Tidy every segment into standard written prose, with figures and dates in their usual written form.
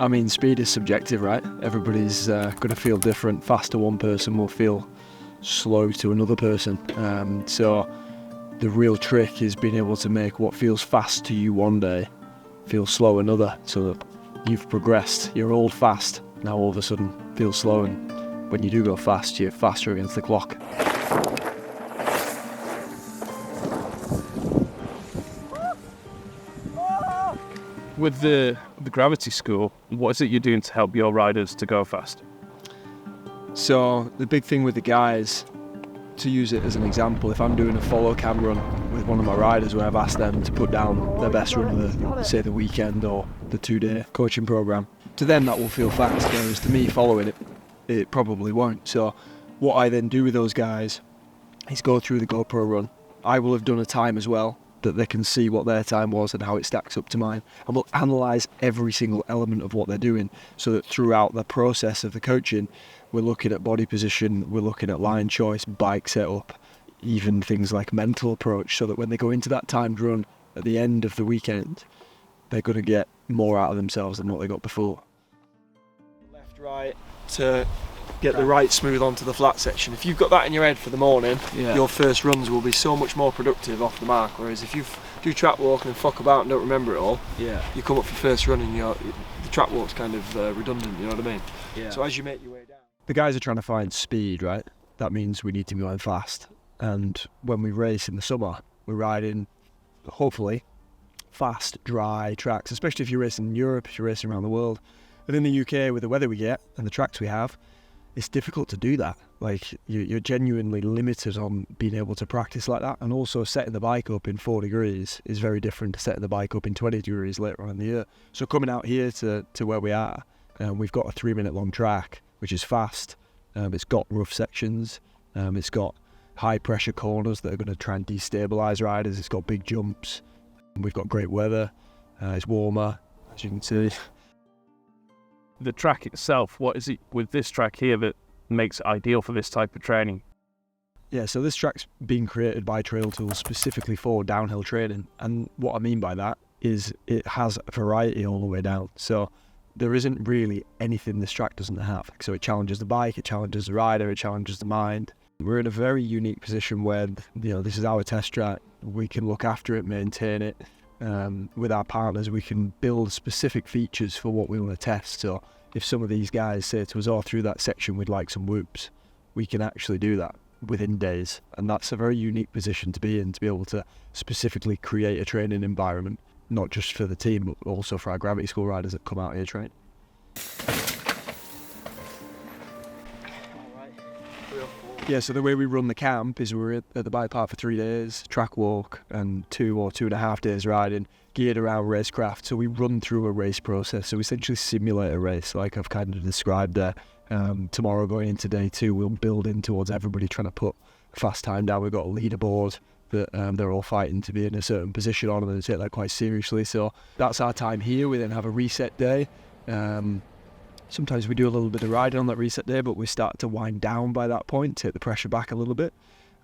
I mean, speed is subjective, right? Everybody's going to feel different. Fast to one person will feel slow to another person. So the real trick is being able to make what feels fast to you one day feel slow another, so that you've progressed. You're old fast, now all of a sudden feels slow, and when you do go fast, you're faster against the clock. With the Gravity School, what is it you're doing to help your riders to go fast? So the big thing with the guys, to use it as an example, if I'm doing a follow cam run with one of my riders where I've asked them to put down their best run of say the weekend or the 2-day coaching program, to them that will feel fast, whereas to me following it probably won't. So what I then do with those guys is go through the GoPro run. I will have done a time as well, that they can see what their time was and how it stacks up to mine, and we'll analyse every single element of what they're doing, so that throughout the process of the coaching we're looking at body position, we're looking at line choice, bike setup, even things like mental approach, so that when they go into that timed run at the end of the weekend, they're going to get more out of themselves than what they got before. Left, right, to get the right smooth onto the flat section. If you've got that in your head for the morning, your first runs will be so much more productive off the mark, whereas if you do track walk and then fuck about and don't remember it all, you come up for first run and the track walk's kind of redundant, you know what I mean? Yeah. So as you make your way down... The guys are trying to find speed, right? That means we need to be going fast. And when we race in the summer, we're riding, hopefully, fast, dry tracks, especially if you're racing in Europe, if you're racing around the world. But in the UK, with the weather we get and the tracks we have, it's difficult to do that. Like, you're genuinely limited on being able to practice like that. And also setting the bike up in 4 degrees is very different to setting the bike up in 20 degrees later on in the year. So coming out here to where we are, we've got a 3-minute long track, which is fast. It's got rough sections. It's got high pressure corners that are going to try and destabilise riders. It's got big jumps. We've got great weather. It's warmer, as you can see. The track itself, what is it with this track here that makes it ideal for this type of training? Yeah, so this track's been created by TrailTools specifically for downhill training. And what I mean by that is it has a variety all the way down. So there isn't really anything this track doesn't have. So it challenges the bike, it challenges the rider, it challenges the mind. We're in a very unique position where, this is our test track. We can look after it, maintain it. With our partners, we can build specific features for what we want to test. So if some of these guys say to us, through that section we'd like some whoops, we can actually do that within days. And that's a very unique position to be in, to be able to specifically create a training environment, not just for the team, but also for our Gravity School riders that come out here train. Yeah, so the way we run the camp is we're at the bike park for 3 days, track walk, and 2 or 2.5 days riding, geared around racecraft. So we run through a race process. So we essentially simulate a race, like I've kind of described there. Tomorrow, going into day 2, we'll build in towards everybody trying to put fast time down. We've got a leaderboard that they're all fighting to be in a certain position on, and they take that quite seriously. So that's our time here. We then have a reset day. Sometimes we do a little bit of riding on that reset day, but we start to wind down by that point, take the pressure back a little bit.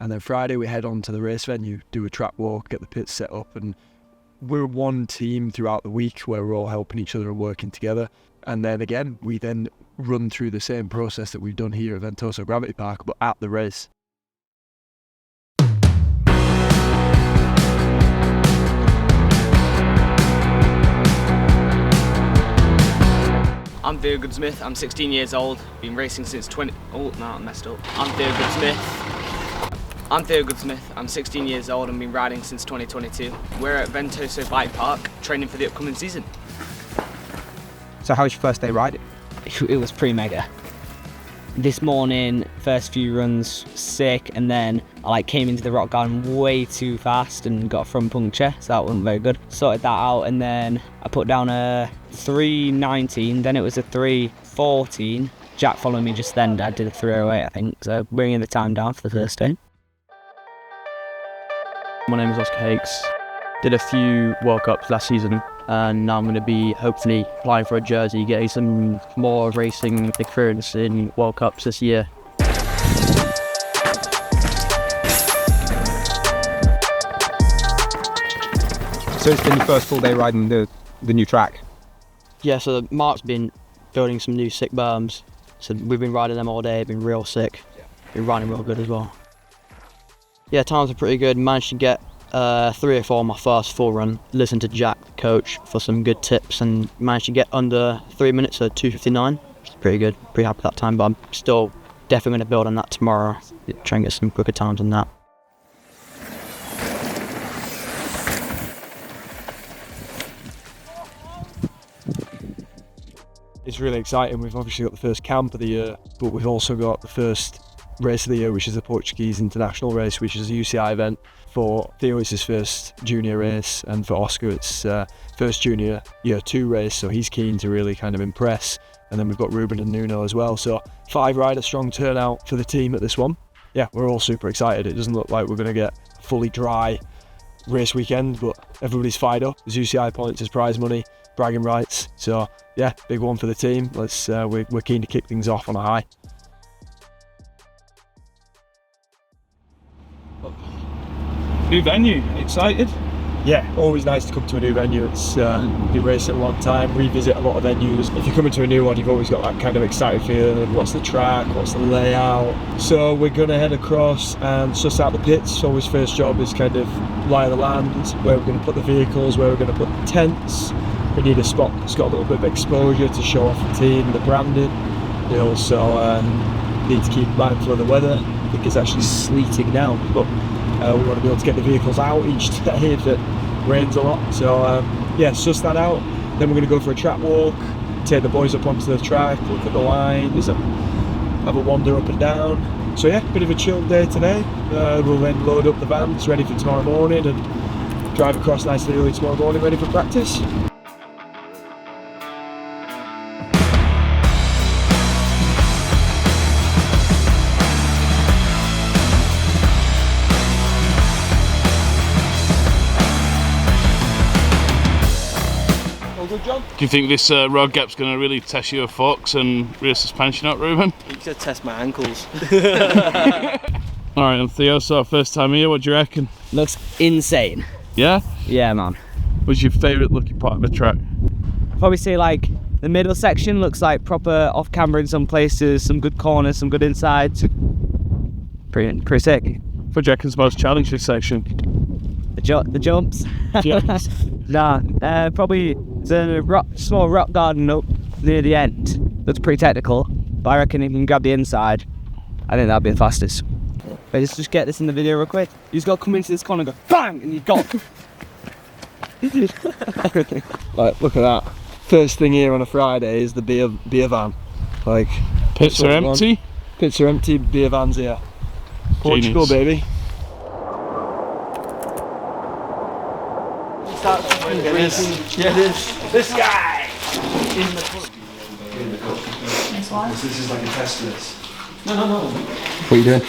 And then Friday we head on to the race venue, do a track walk, get the pits set up, and we're one team throughout the week where we're all helping each other and working together. And then again, we then run through the same process that we've done here at Ventoso Gravity Park, but at the race. I'm Theo Goodsmith, I'm 16 years old, been racing since I'm Theo Goodsmith, I'm 16 years old and been riding since 2022. We're at Ventoso Bike Park, training for the upcoming season. So how was your first day riding? It was pretty mega. This morning, first few runs, sick, and then I came into the rock garden way too fast and got a front puncture, so that wasn't very good. Sorted that out, and then I put down a 3:19, then it was a 3:14. Jack followed me just then, I did a 3:08 I think, so bringing the time down for the first day. My name is Oscar Hakes. Did a few World Cups last season, and now I'm going to be hopefully applying for a jersey, getting some more racing experience in World Cups this year. So it's been your first full day riding the new track? Yeah, so Mark's been building some new sick berms. So we've been riding them all day, been real sick. Been riding real good as well. Yeah, times are pretty good. Managed to get 3 or 4 on my first full run. Listened to Jack, the coach, for some good tips and managed to get under 3 minutes, so 2:59. Which is pretty good. Pretty happy with that time, but I'm still definitely going to build on that tomorrow. Try and get some quicker times than that. It's really exciting. We've obviously got the first camp of the year, but we've also got the first race of the year, which is the Portuguese International Race, which is a UCI event. For Theo, it's his first junior race, and for Oscar, it's first junior year 2 race, so he's keen to really kind of impress. And then we've got Rueben and Nuno as well, so 5 rider strong turnout for the team at this one. Yeah, we're all super excited. It doesn't look like we're going to get a fully dry race weekend, but everybody's fired up. There's UCI points, there's prize money, bragging rights, so yeah, big one for the team. We're keen to kick things off on a high. New venue, excited? Yeah, always nice to come to a new venue. It's been racing a long time, revisit a lot of venues. If you're coming to a new one, you've always got that kind of excited feeling. What's the track? What's the layout? So we're gonna head across and suss out the pits. So his first job is kind of lie of the land, where we're gonna put the vehicles, where we're gonna put the tents. We need a spot that's got a little bit of exposure to show off the team, the branding. We also need to keep mindful of the weather. I think it's actually sleeting now, but we want to be able to get the vehicles out each day if it rains a lot. So yeah, suss that out. Then we're going to go for a track walk, take the boys up onto the track, look at the lines, have a wander up and down. So yeah, bit of a chill day today. We'll then load up the vans ready for tomorrow morning and drive across nicely early tomorrow morning ready for practice. Do you think this road gap's going to really test your forks and rear suspension out, Rueben? You could test my ankles. Alright, and Theo, so first time here, what do you reckon? Looks insane. Yeah? Yeah, man. What's your favourite looking part of the track? Probably say like the middle section looks like proper off camber in some places, some good corners, some good insides. Pretty sick. What do you reckon's most challenging section? The jumps. Jumps. Nah, probably the small rock garden up near the end. That's pretty technical, but I reckon if you can grab the inside, I think that'd be the fastest. But let's just get this in the video real quick. You just got to come into this corner and go bang, and you've got. Like, look at that. First thing here on a Friday is the beer van. Like, Pits are empty. Pits are empty, beer van's here. Portugal, Genius. baby. This guy! This is like a test for this. What are you doing?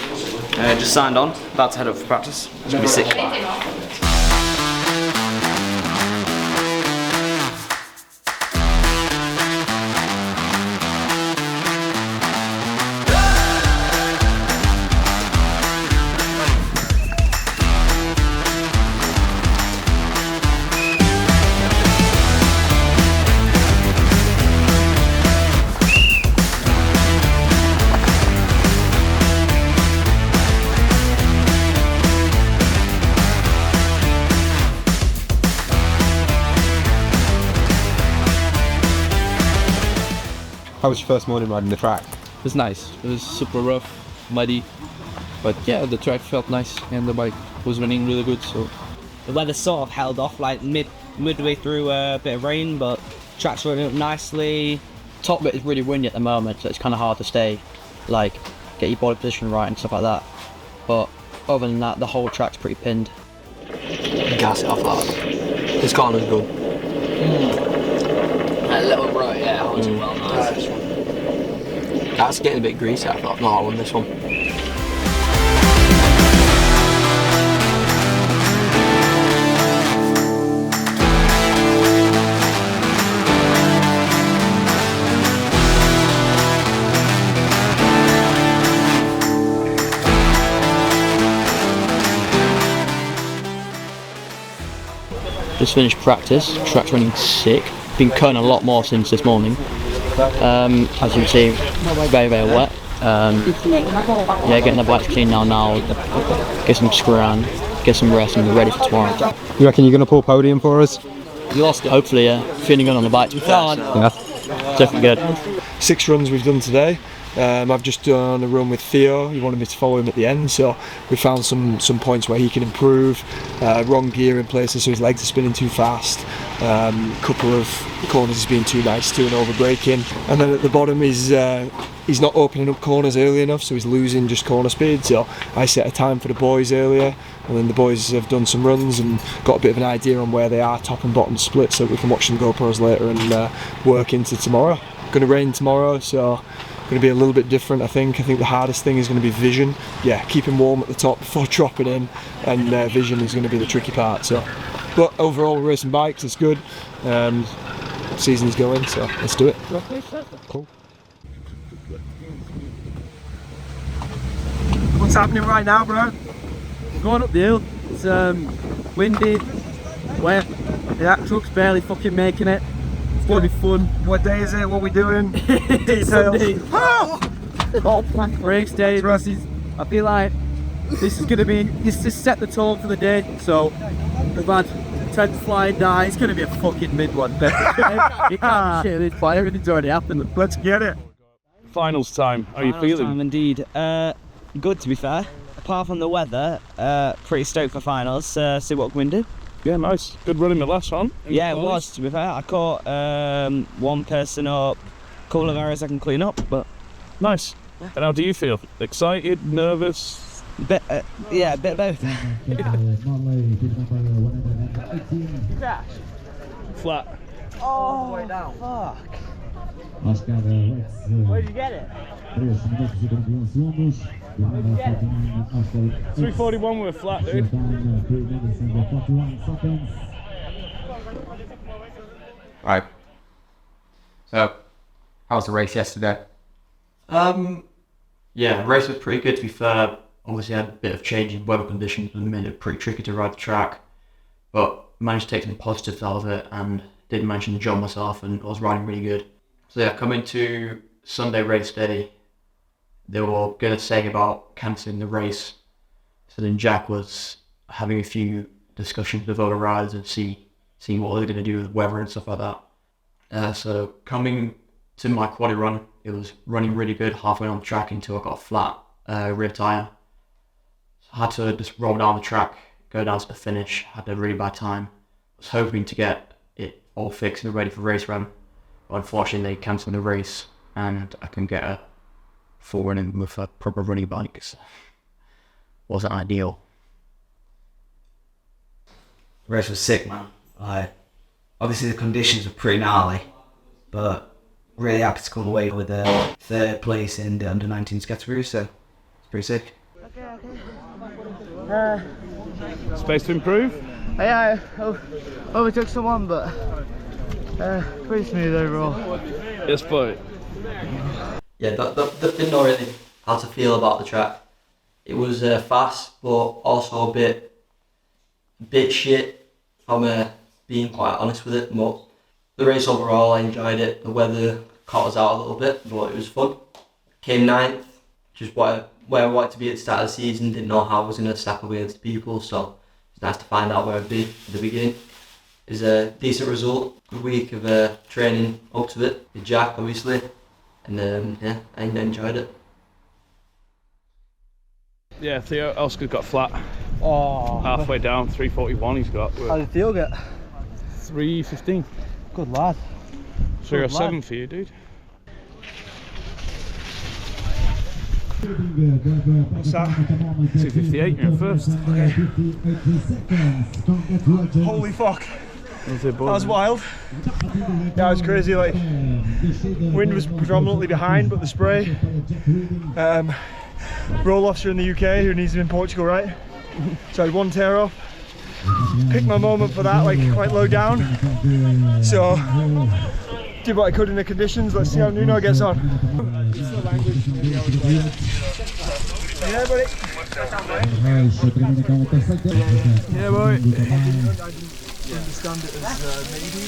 Just signed on, about to head up for practice. It's gonna be sick. How was your first morning riding the track? It was nice. It was super rough, muddy, but yeah, the track felt nice and the bike was running really good. So The weather sort of held off like midway through a bit of rain, but track's running up nicely. Top bit is really windy at the moment, so it's kind of hard to stay, like, get your body position right and stuff like that. But other than that, the whole track's pretty pinned. Gas it off that. This corner's good. A little right, yeah, holds it well nice. That's getting a bit greasy, I thought. No, I won this one. Just finished practice, track's running sick. been cutting a lot more since this morning. As you can see, very wet. Yeah, getting the bikes clean now, get some screw on, get some rest and be ready for tomorrow. You reckon you're going to pull podium for us? Hopefully, yeah. Feeling good on the bike to be fair. Yeah. Definitely good. 6 runs we've done today. I've just done a run with Theo. He wanted me to follow him at the end, so we found some points where he can improve. Wrong gear in places, so his legs are spinning too fast. Couple of corners he's being too nice to and over braking, and then at the bottom he's not opening up corners early enough, so he's losing just corner speed. So I set a time for the boys earlier, and then the boys have done some runs and got a bit of an idea on where they are, top and bottom split, so we can watch some GoPros later and work into tomorrow. Going to rain tomorrow, so going to be a little bit different. I think the hardest thing is going to be vision. Yeah, keeping warm at the top before dropping in, and vision is going to be the tricky part. So, but overall racing bikes, it's good. Season's going, so let's do it. Cool. What's happening right now, bro? Going up the hill. It's windy, wet. Yeah, truck's barely fucking making it. It's gonna be fun. What day is it? What are we doing? Sunday. Race day. I feel like this is gonna be. This is set the tone for the day. So we've had 10 flying die. It's gonna be a fucking mid one. But you can't shit. It's fine. Everything's already happened. Let's get it. Finals time. How are you Finals feeling? time indeed. Good to be fair. Apart from the weather, pretty stoked for finals. See what we can do. Yeah, nice. Good running the last one. Yeah, it was, to be fair. I caught one person up, a couple of errors I can clean up, but nice. And how do you feel? Excited, nervous? Yeah, a bit of both. Flat. Oh, way down. Fuck. Where'd you get it? 341 with a flat, dude. Right. So, how was the race yesterday? Yeah, the race was pretty good to be fair. Obviously had a bit of change in weather conditions and made it pretty tricky to ride the track. But managed to take some positives out of it and did manage to enjoy myself, and I was riding really good. So yeah, coming to Sunday race day, they were going to say about cancelling the race. So then Jack was having a few discussions with other riders and seeing what they're going to do with weather and stuff like that. So coming to my quali run, it was running really good halfway on the track until I got a flat rear tyre. So I had to just roll down the track, go down to the finish, had a really bad time. I was hoping to get it all fixed and ready for race run. But unfortunately they cancelled the race and I couldn't get a full running with a proper running bike. So wasn't ideal. The race was sick, man. Obviously the conditions were pretty gnarly, but really happy to come away with a 3rd place in the under-19s category, so it's pretty sick. Space to improve? Yeah, I overtook someone, but pretty smooth overall. Yes, boy. Yeah, didn't know really how to feel about the track. It was fast, but also a bit shit, if I'm being quite honest with it. But the race overall, I enjoyed it. The weather caught us out a little bit, but it was fun. Came 9th, just where I wanted to be at the start of the season. Didn't know how I was going to stack up against people, so it's nice to find out where I'd be at the beginning. It was a decent result. Good week of training up to it with Jack, obviously. And yeah, I enjoyed it. Yeah, Theo, Oscar's got flat. Oh. Halfway down, 341 he's got. How did Theo get? 315. Good lad. 307 for you, dude. What's that? 258, you're in first. Holy fuck. That was wild. Yeah, it was crazy. Like, wind was predominantly behind, but the spray. Roll-offs are in the UK, who needs them in Portugal, right? So I had one tear off. Picked my moment for that, like quite low down. So did what I could in the conditions. Let's see how Nuno gets on. Yeah, buddy. Yeah, boy. I didn't understand it as maybe.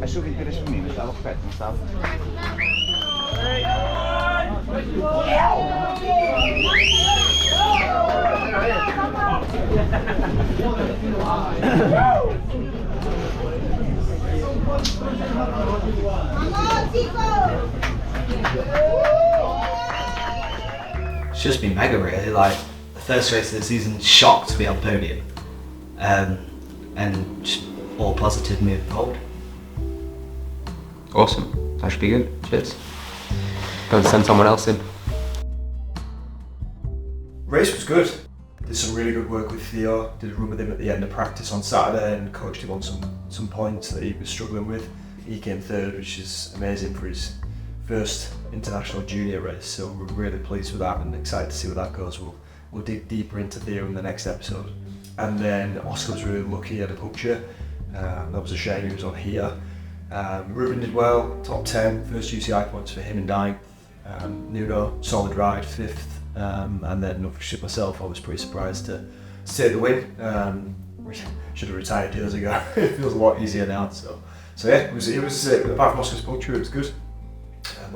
Acho que as meninas estavam perto, não estava? It's just been mega really, like the first race of the season, shocked to be on the podium, and just all positive moving forward. Awesome. That should be good. Cheers. Go and send someone else in. Race was good. Did some really good work with Theo. Did a run with him at the end of practice on Saturday and coached him on some points that he was struggling with. He came third, which is amazing for his first international junior race. So we're really pleased with that and excited to see where that goes. We'll dig deeper into Theo in the next episode. And then Oscar was really lucky, he had a puncture. That was a shame, he was on here. Rueben did well, top 10, first UCI points for him in 9th. Nuno, solid ride, 5th. And then obviously myself, I was pretty surprised to take the win. Should have retired years ago. It feels a lot easier now. So yeah, it was apart from Oscar's puncture, it was good.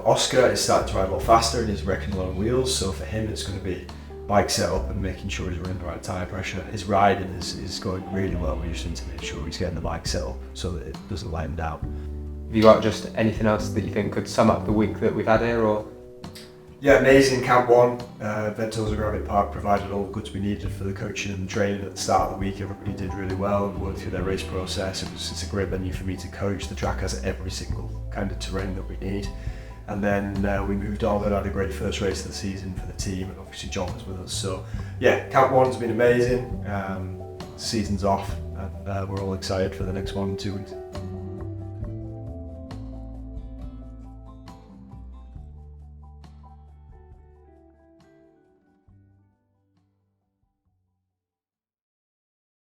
Oscar is starting to ride a lot faster and he's wrecking a lot of wheels. So for him, it's going to be bike setup and making sure he's running the right tyre pressure. His riding is going really well. We just need to make sure he's getting the bike set up so that it doesn't let him down. Have you got just anything else that you think could sum up the week that we've had here, or? Yeah, amazing Camp 1. Ventoso Gravity Park provided all the goods we needed for the coaching and training at the start of the week. Everybody did really well and worked through their race process. It's a great venue for me to coach. The track has every single kind of terrain that we need. And then we moved on and had a great first race of the season for the team, and obviously John was with us. So yeah, Camp 1's been amazing. Season's off and we're all excited for the next 1 and 2 weeks.